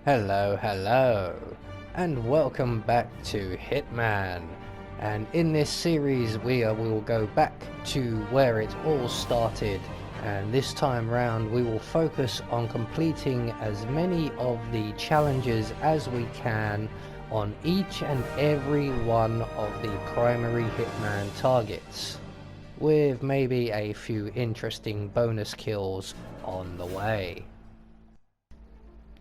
Hello, and welcome back to Hitman. And in this series we will go back to where it all started, and this time round we will focus on completing as many of the challenges as we can on each and every one of the primary Hitman targets, with maybe a few interesting bonus kills on the way.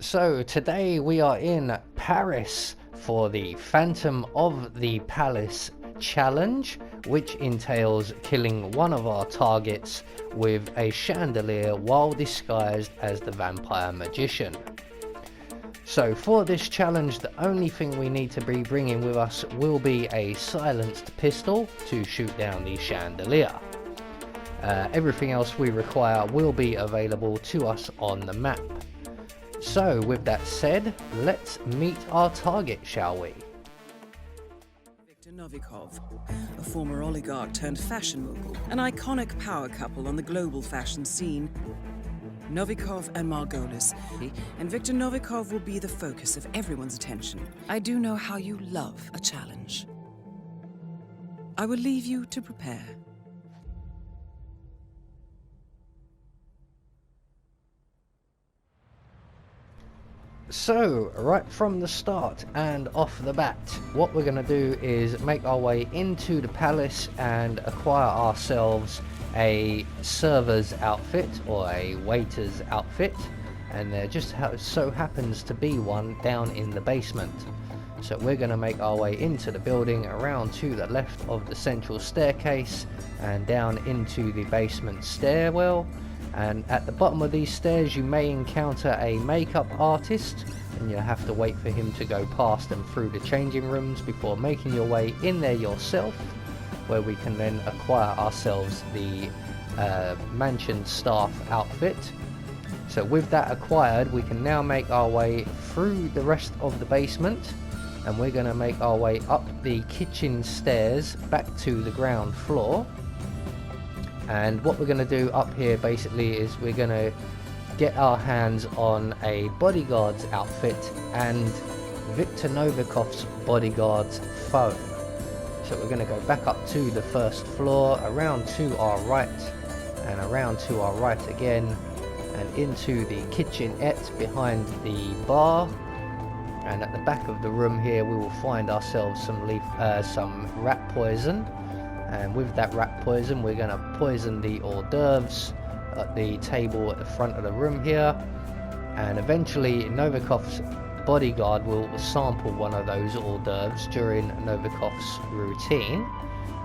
So today we are in Paris for the Phantom of the Palace challenge, which entails killing one of our targets with a chandelier while disguised as the vampire magician. So for this challenge, the only thing we need to be bringing with us will be a silenced pistol to shoot down the chandelier. Everything else we require will be available to us on the map. So with that said, let's meet our target, shall we? Viktor Novikov, a former oligarch turned fashion mogul, an iconic power couple on the global fashion scene. Novikov and Margolis, and Viktor Novikov will be the focus of everyone's attention. I do know how you love a challenge. I will leave you to prepare. So, right from the start and off the bat, what we're going to do is make our way into the palace and acquire ourselves a server's outfit or a waiter's outfit, and there just so happens to be one down in the basement. So we're going to make our way into the building, around to the left of the central staircase and down into the basement stairwell. And at the bottom of these stairs you may encounter a makeup artist, and you'll have to wait for him to go past and through the changing rooms before making your way in there yourself, where we can then acquire ourselves the mansion staff outfit. So with that acquired, we can now make our way through the rest of the basement, and we're going to make our way up the kitchen stairs back to the ground floor. And what we're going to do up here basically is we're going to get our hands on a bodyguard's outfit and Viktor Novikov's bodyguard's phone. So we're going to go back up to the first floor, around to our right and around to our right again, and into the kitchenette behind the bar. And at the back of the room here we will find ourselves some rat poison. And with that rat poison, we're going to poison the hors d'oeuvres at the table at the front of the room here. And eventually, Novikov's bodyguard will sample one of those hors d'oeuvres during Novikov's routine.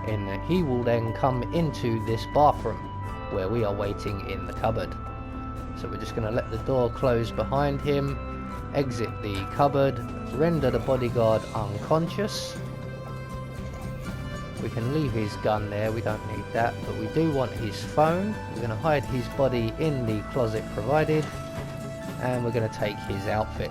And he will then come into this bathroom where we are waiting in the cupboard. So we're just going to let the door close behind him, exit the cupboard, render the bodyguard unconscious. We can leave his gun there, we don't need that, but we do want his phone. We're going to hide his body in the closet provided, and we're going to take his outfit.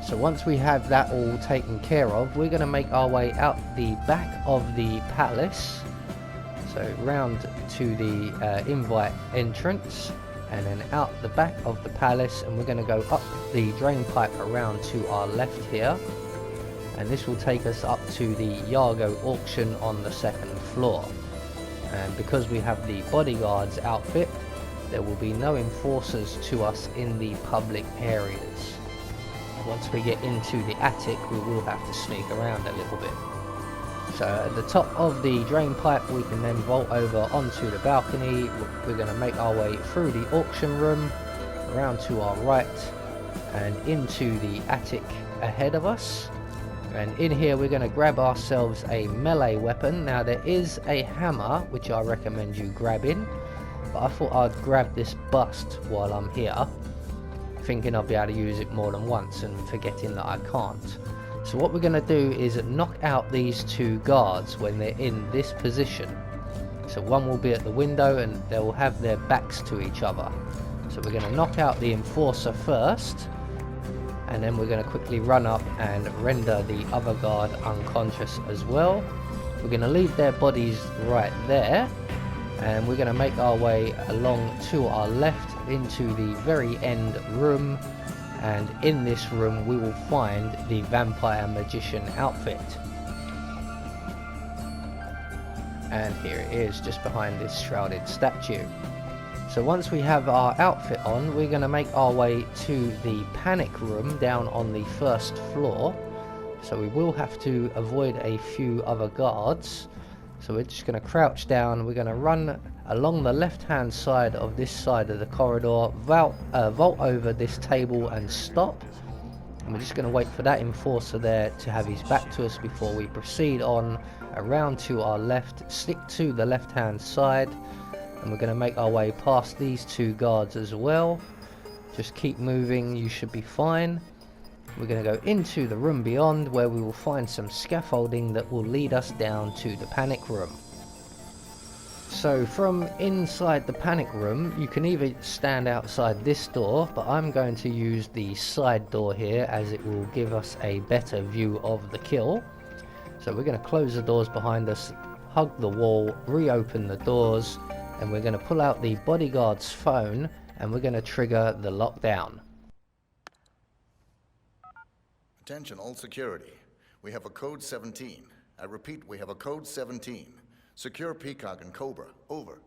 So once we have that all taken care of, we're going to make our way out the back of the palace. So round to the invite entrance, and then out the back of the palace, and we're going to go up the drain pipe around to our left here. And this will take us up to the Yargo auction on the second floor. And because we have the bodyguard's outfit, there will be no enforcers to us in the public areas. Once we get into the attic, we will have to sneak around a little bit. So at the top of the drain pipe, we can then vault over onto the balcony. We're going to make our way through the auction room, around to our right, and into the attic ahead of us. And in here we're going to grab ourselves a melee weapon. Now there is a hammer which I recommend you grabbing, but I thought I'd grab this bust while I'm here, thinking I'll be able to use it more than once and forgetting that I can't. So what we're going to do is knock out these two guards when they're in this position. So one will be at the window and they will have their backs to each other. So we're going to knock out the enforcer first, and then we're going to quickly run up and render the other guard unconscious as well. We're going to leave their bodies right there, and we're going to make our way along to our left into the very end room, and in this room we will find the vampire magician outfit. And here it is, just behind this shrouded statue. So once we have our outfit on, we're going to make our way to the panic room down on the first floor. So we will have to avoid a few other guards. So we're just going to crouch down, we're going to run along the left hand side of this side of the corridor, vault over this table and stop. And we're just going to wait for that enforcer there to have his back to us before we proceed on around to our left, stick to the left hand side, and we're going to make our way past these two guards as well. Just keep moving, you should be fine. We're going to go into the room beyond, where we will find some scaffolding that will lead us down to the panic room. So from inside the panic room, you can either stand outside this door, but I'm going to use the side door here as it will give us a better view of the kill. So we're going to close the doors behind us, hug the wall, reopen the doors, and we're going to pull out the bodyguard's phone and we're going to trigger the lockdown. Attention all security. We have a code 17. I repeat, we have a code 17. Secure Peacock and Cobra. Over.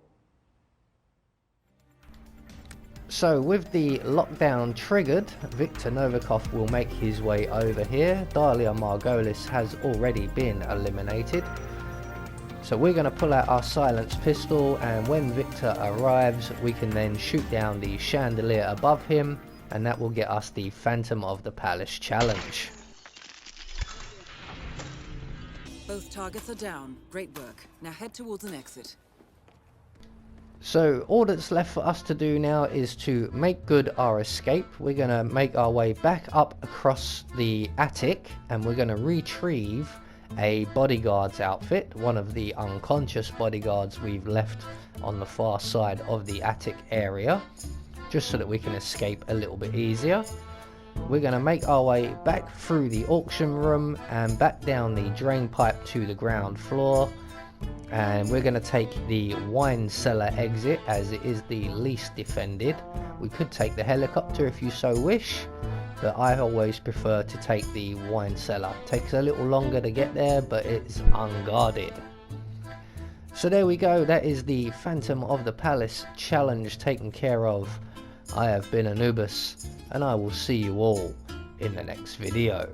So with the lockdown triggered, Viktor Novikof will make his way over here. Dahlia Margolis has already been eliminated. So we're going to pull out our silenced pistol, and when Viktor arrives we can then shoot down the chandelier above him, and that will get us the Phantom of the Palace challenge. Both targets are down. Great work. Now head towards an exit. So all that's left for us to do now is to make good our escape. We're going to make our way back up across the attic, and we're going to retrieve a bodyguard's outfit, one of the unconscious bodyguards we've left on the far side of the attic area, just so that we can escape a little bit easier. We're going to make our way back through the auction room and back down the drain pipe to the ground floor. And we're going to take the wine cellar exit, as it is the least defended. We could take the helicopter if you so wish, but I always prefer to take the wine cellar. It takes a little longer to get there, but it's unguarded. So there we go, that is the Phantom of the Palace challenge taken care of. I have been Anubis, and I will see you all in the next video.